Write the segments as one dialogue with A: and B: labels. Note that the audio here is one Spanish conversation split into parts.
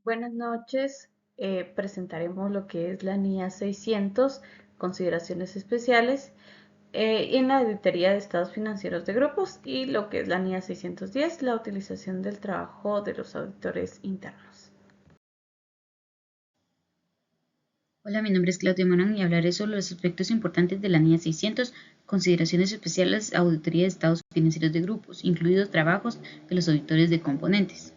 A: Buenas noches. Presentaremos lo que es la NIA 600, consideraciones especiales, en la auditoría de estados financieros de grupos y lo que es la NIA 610, la utilización del trabajo de los auditores internos.
B: Hola, mi nombre es Claudia Morán y hablaré sobre los aspectos importantes de la NIA 600, consideraciones especiales, auditoría de estados financieros de grupos, incluidos trabajos de los auditores de componentes.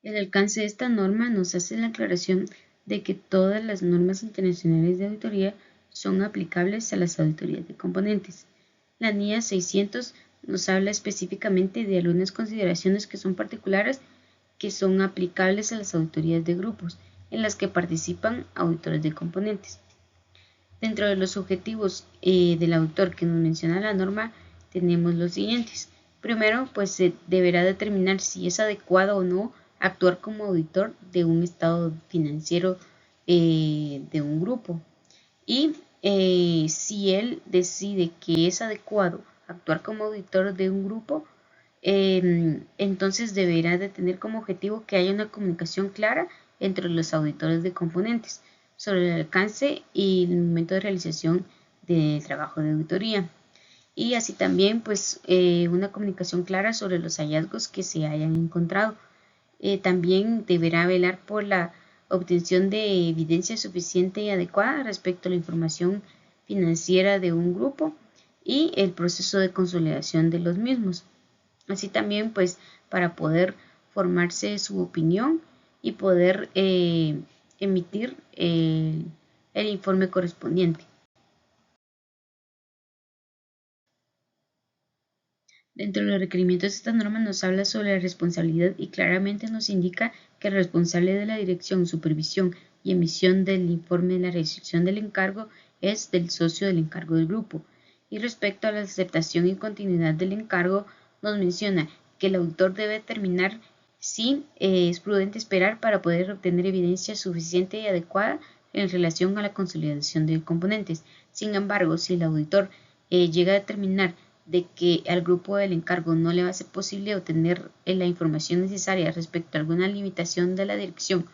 B: El alcance de esta norma nos hace la aclaración de que todas las normas internacionales de auditoría son aplicables a las auditorías de componentes. La NIA 600 nos habla específicamente de algunas consideraciones que son particulares que son aplicables a las auditorías de grupos en las que participan auditores de componentes. Dentro de los objetivos del autor que nos menciona la norma tenemos los siguientes. Primero, pues se deberá determinar si es adecuado o no actuar como auditor de un estado financiero de un grupo. Y si él decide que es adecuado actuar como auditor de un grupo, entonces deberá de tener como objetivo que haya una comunicación clara entre los auditores de componentes sobre el alcance y el momento de realización del trabajo de auditoría. Y así también pues una comunicación clara sobre los hallazgos que se hayan encontrado. También deberá velar por la obtención de evidencia suficiente y adecuada respecto a la información financiera de un grupo y el proceso de consolidación de los mismos. Así también pues para poder formarse su opinión y poder emitir el informe correspondiente. Dentro de los requerimientos de esta norma nos habla sobre la responsabilidad y claramente nos indica que el responsable de la dirección, supervisión y emisión del informe de la recepción del encargo es del socio del encargo del grupo. Y respecto a la aceptación y continuidad del encargo, nos menciona que el autor debe determinar si es prudente esperar para poder obtener evidencia suficiente y adecuada en relación a la consolidación de componentes. Sin embargo, si el auditor llega a determinar de que al grupo del encargo no le va a ser posible obtener la información necesaria respecto a alguna limitación de la dirección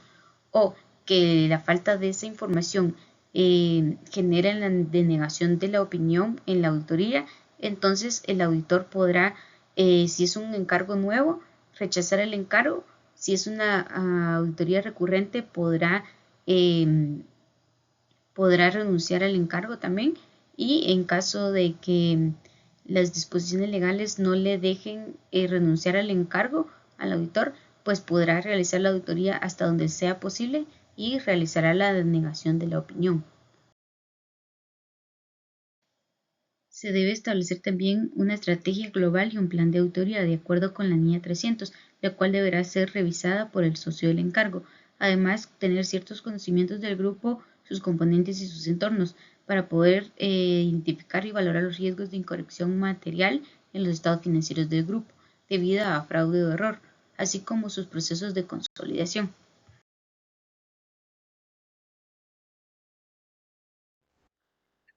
B: o que la falta de esa información genera la denegación de la opinión en la auditoría, entonces el auditor podrá, si es un encargo nuevo, rechazar el encargo. Si es una auditoría recurrente, podrá renunciar al encargo también, y en caso de que las disposiciones legales no le dejen renunciar al encargo al auditor, pues podrá realizar la auditoría hasta donde sea posible y realizará la denegación de la opinión. Se debe establecer también una estrategia global y un plan de auditoría de acuerdo con la NIA 300, la cual deberá ser revisada por el socio del encargo. Además, tener ciertos conocimientos del grupo, sus componentes y sus entornos, para poder identificar y valorar los riesgos de incorrección material en los estados financieros del grupo, debido a fraude o error, así como sus procesos de consolidación.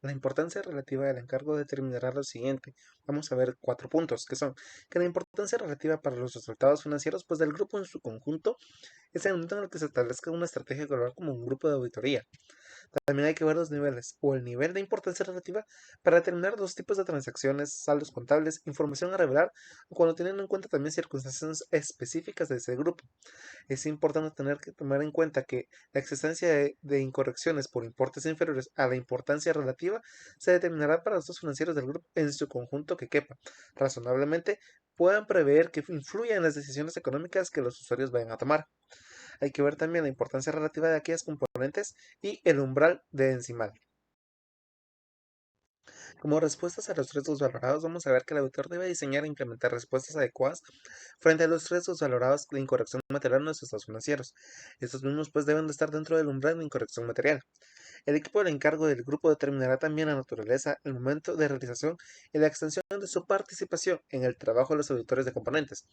C: La importancia relativa del encargo determinará lo siguiente. Vamos a ver 4 puntos, que son que la importancia relativa para los resultados financieros pues del grupo en su conjunto es el momento en el que se establezca una estrategia global como un grupo de auditoría. También hay que ver los niveles o el nivel de importancia relativa para determinar dos tipos de transacciones, saldos contables, información a revelar o cuando tienen en cuenta también circunstancias específicas de ese grupo. Es importante tener que tomar en cuenta que la existencia de incorrecciones por importes inferiores a la importancia relativa se determinará para los estados financieros del grupo en su conjunto que quepa. Razonablemente, puedan prever que influya en las decisiones económicas que los usuarios vayan a tomar. Hay que ver también la importancia relativa de aquellas componentes y el umbral de decimal. Como respuestas a los riesgos valorados, vamos a ver que el autor debe diseñar e implementar respuestas adecuadas frente a los riesgos valorados de incorrección material en los estados financieros. Estos mismos pues deben de estar dentro del umbral de incorrección material. El equipo de encargo del grupo determinará también la naturaleza, el momento de realización y la extensión de su participación en el trabajo de los auditores de componentes.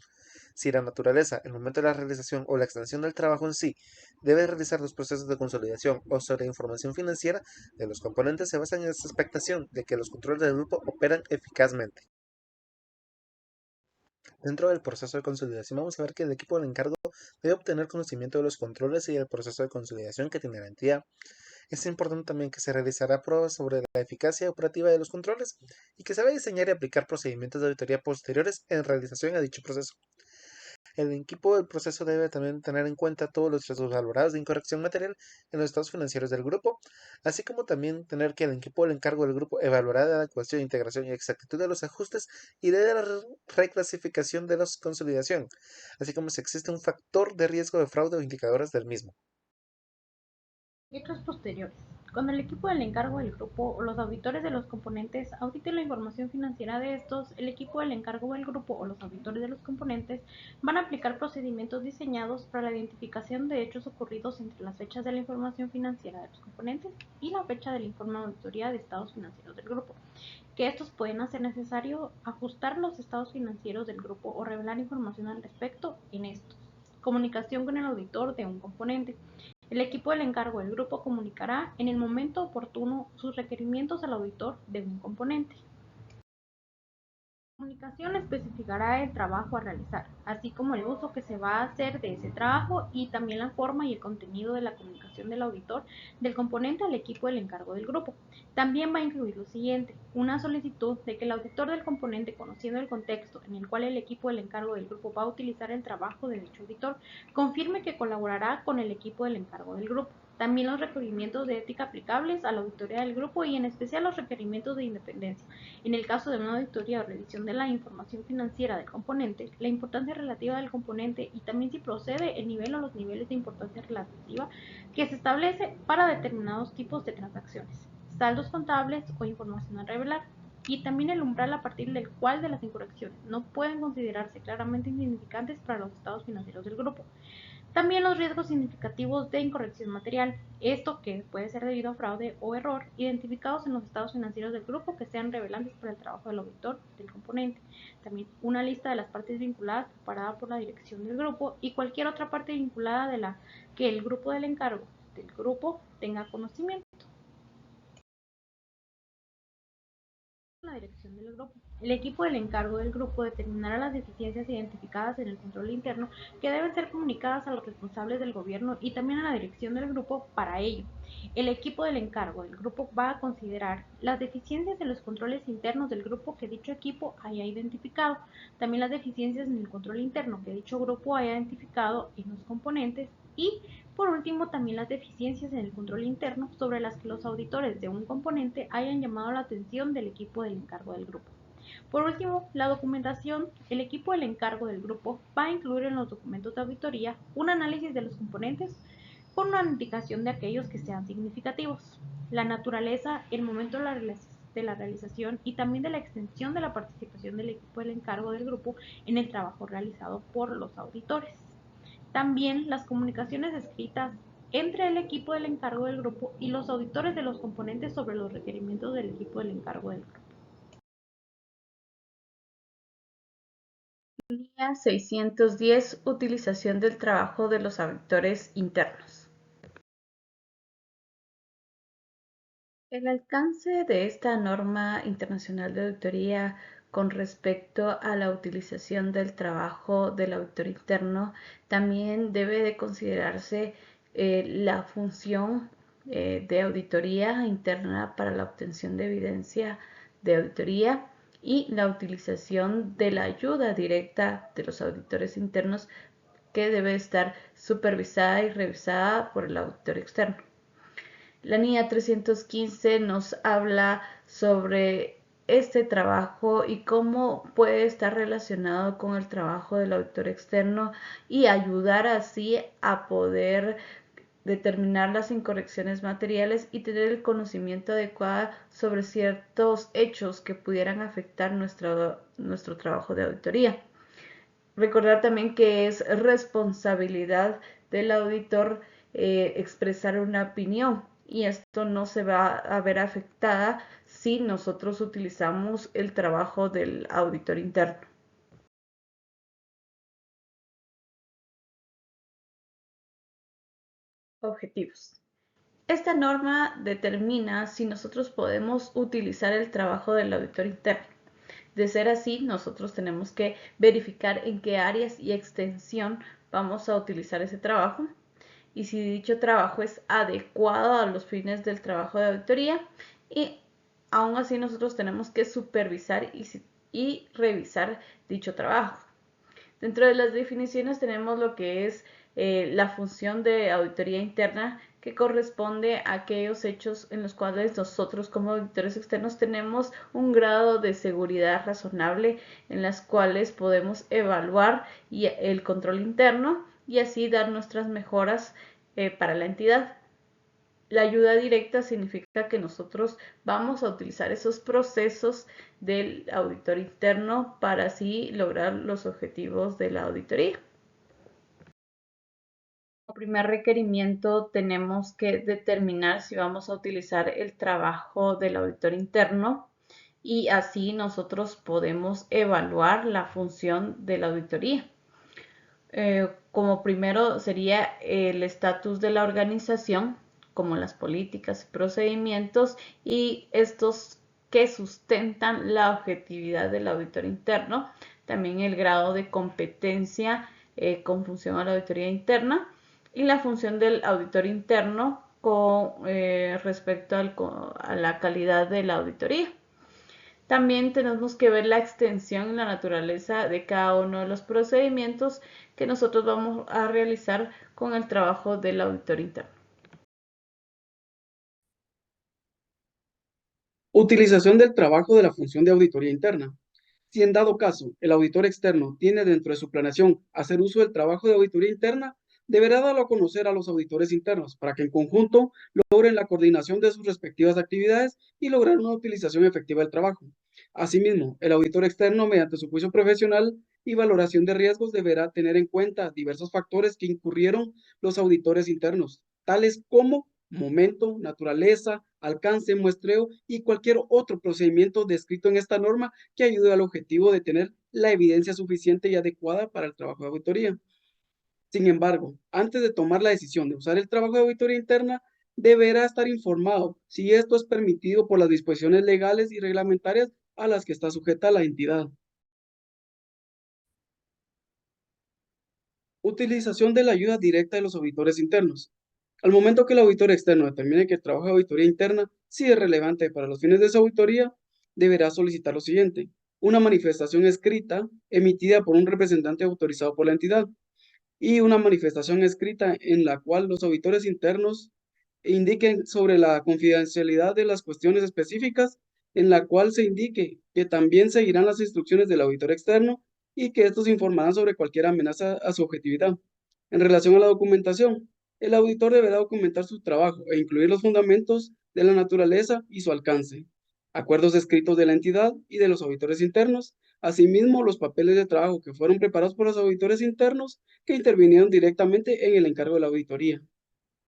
C: Si la naturaleza, el momento de la realización o la extensión del trabajo en sí debe realizar los procesos de consolidación o sobre información financiera de los componentes, se basa en esta expectación de que los controles del grupo operan eficazmente. Dentro del proceso de consolidación vamos a ver que el equipo del encargo debe obtener conocimiento de los controles y del proceso de consolidación que tiene la entidad. Es importante también que se realizará pruebas sobre la eficacia operativa de los controles y que se va a diseñar y aplicar procedimientos de auditoría posteriores en realización a dicho proceso. El equipo del proceso debe también tener en cuenta todos los riesgos valorados de incorrección material en los estados financieros del grupo, así como también tener que el equipo del encargo del grupo evaluará la adecuación, integración y exactitud de los ajustes y de la reclasificación de la consolidación, así como si existe un factor de riesgo de fraude o indicadores del mismo.
D: Hechos posteriores. Cuando el equipo del encargo del grupo o los auditores de los componentes auditen la información financiera de estos, el equipo del encargo del grupo o los auditores de los componentes van a aplicar procedimientos diseñados para la identificación de hechos ocurridos entre las fechas de la información financiera de los componentes y la fecha del informe de auditoría de estados financieros del grupo, que estos pueden hacer necesario ajustar los estados financieros del grupo o revelar información al respecto en estos. Comunicación con el auditor de un componente. El equipo del encargo del grupo comunicará en el momento oportuno sus requerimientos al auditor de un componente. La comunicación especificará el trabajo a realizar, así como el uso que se va a hacer de ese trabajo y también la forma y el contenido de la comunicación del auditor del componente al equipo del encargo del grupo. También va a incluir lo siguiente: una solicitud de que el auditor del componente, conociendo el contexto en el cual el equipo del encargo del grupo va a utilizar el trabajo de dicho auditor, confirme que colaborará con el equipo del encargo del grupo. También los requerimientos de ética aplicables a la auditoría del grupo y en especial los requerimientos de independencia. En el caso de una auditoría o revisión de la información financiera del componente, la importancia relativa del componente y también si procede el nivel o los niveles de importancia relativa que se establece para determinados tipos de transacciones, saldos contables o información a revelar, y también el umbral a partir del cual de las incorrecciones no pueden considerarse claramente insignificantes para los estados financieros del grupo. También los riesgos significativos de incorrección material, esto que puede ser debido a fraude o error, identificados en los estados financieros del grupo que sean revelantes para el trabajo del auditor del componente. También una lista de las partes vinculadas preparada por la dirección del grupo y cualquier otra parte vinculada de la que el grupo del encargo del grupo tenga conocimiento. La dirección del grupo. El equipo del encargo del grupo determinará las deficiencias identificadas en el control interno que deben ser comunicadas a los responsables del gobierno y también a la dirección del grupo. Para ello, el equipo del encargo del grupo va a considerar las deficiencias en los controles internos del grupo que dicho equipo haya identificado, también las deficiencias en el control interno que dicho grupo haya identificado en los componentes y, por último, también las deficiencias en el control interno sobre las que los auditores de un componente hayan llamado la atención del equipo del encargo del grupo. Por último, la documentación. El equipo del encargo del grupo va a incluir en los documentos de auditoría un análisis de los componentes con una indicación de aquellos que sean significativos, la naturaleza, el momento de la realización y también de la extensión de la participación del equipo del encargo del grupo en el trabajo realizado por los auditores. También las comunicaciones escritas entre el equipo del encargo del grupo y los auditores de los componentes sobre los requerimientos del equipo del encargo del grupo.
A: Línea 610. Utilización del trabajo de los auditores internos. El alcance de esta norma internacional de auditoría con respecto a la utilización del trabajo del auditor interno también debe de considerarse la función de auditoría interna para la obtención de evidencia de auditoría y la utilización de la ayuda directa de los auditores internos que debe estar supervisada y revisada por el auditor externo. La NIA 315 nos habla sobre este trabajo y cómo puede estar relacionado con el trabajo del auditor externo y ayudar así a poder determinar las incorrecciones materiales y tener el conocimiento adecuado sobre ciertos hechos que pudieran afectar nuestro trabajo de auditoría. Recordar también que es responsabilidad del auditor expresar una opinión y esto no se va a ver afectada si nosotros utilizamos el trabajo del auditor interno. Objetivos. Esta norma determina si nosotros podemos utilizar el trabajo del auditor interno. De ser así, nosotros tenemos que verificar en qué áreas y extensión vamos a utilizar ese trabajo y si dicho trabajo es adecuado a los fines del trabajo de auditoría, y aún así nosotros tenemos que supervisar y revisar dicho trabajo. Dentro de las definiciones tenemos lo que es la función de auditoría interna, que corresponde a aquellos hechos en los cuales nosotros como auditores externos tenemos un grado de seguridad razonable, en las cuales podemos evaluar el control interno y así dar nuestras mejoras para la entidad. La ayuda directa significa que nosotros vamos a utilizar esos procesos del auditor interno para así lograr los objetivos de la auditoría. Como primer requerimiento tenemos que determinar si vamos a utilizar el trabajo del auditor interno y así nosotros podemos evaluar la función de la auditoría. Como primero sería el estatus de la organización, como las políticas y procedimientos, y estos que sustentan la objetividad del auditor interno, también el grado de competencia con función a la auditoría interna y la función del auditor interno con respecto a la calidad de la auditoría. También tenemos que ver la extensión y la naturaleza de cada uno de los procedimientos que nosotros vamos a realizar con el trabajo del auditor interno.
E: Utilización del trabajo de la función de auditoría interna. Si en dado caso el auditor externo tiene dentro de su planeación hacer uso del trabajo de auditoría interna, deberá darlo a conocer a los auditores internos para que en conjunto logren la coordinación de sus respectivas actividades y lograr una utilización efectiva del trabajo. Asimismo, el auditor externo, mediante su juicio profesional y valoración de riesgos, deberá tener en cuenta diversos factores que incurrieron los auditores internos, tales como momento, naturaleza, alcance, muestreo y cualquier otro procedimiento descrito en esta norma que ayude al objetivo de tener la evidencia suficiente y adecuada para el trabajo de auditoría. Sin embargo, antes de tomar la decisión de usar el trabajo de auditoría interna, deberá estar informado si esto es permitido por las disposiciones legales y reglamentarias a las que está sujeta la entidad. Utilización de la ayuda directa de los auditores internos. Al momento que el auditor externo determine que el trabajo de auditoría interna sí es relevante para los fines de su auditoría, deberá solicitar lo siguiente: una manifestación escrita emitida por un representante autorizado por la entidad y una manifestación escrita en la cual los auditores internos indiquen sobre la confidencialidad de las cuestiones específicas, en la cual se indique que también seguirán las instrucciones del auditor externo y que estos informarán sobre cualquier amenaza a su objetividad. En relación a la documentación, el auditor deberá documentar su trabajo e incluir los fundamentos de la naturaleza y su alcance, acuerdos escritos de la entidad y de los auditores internos, asimismo los papeles de trabajo que fueron preparados por los auditores internos que intervinieron directamente en el encargo de la auditoría.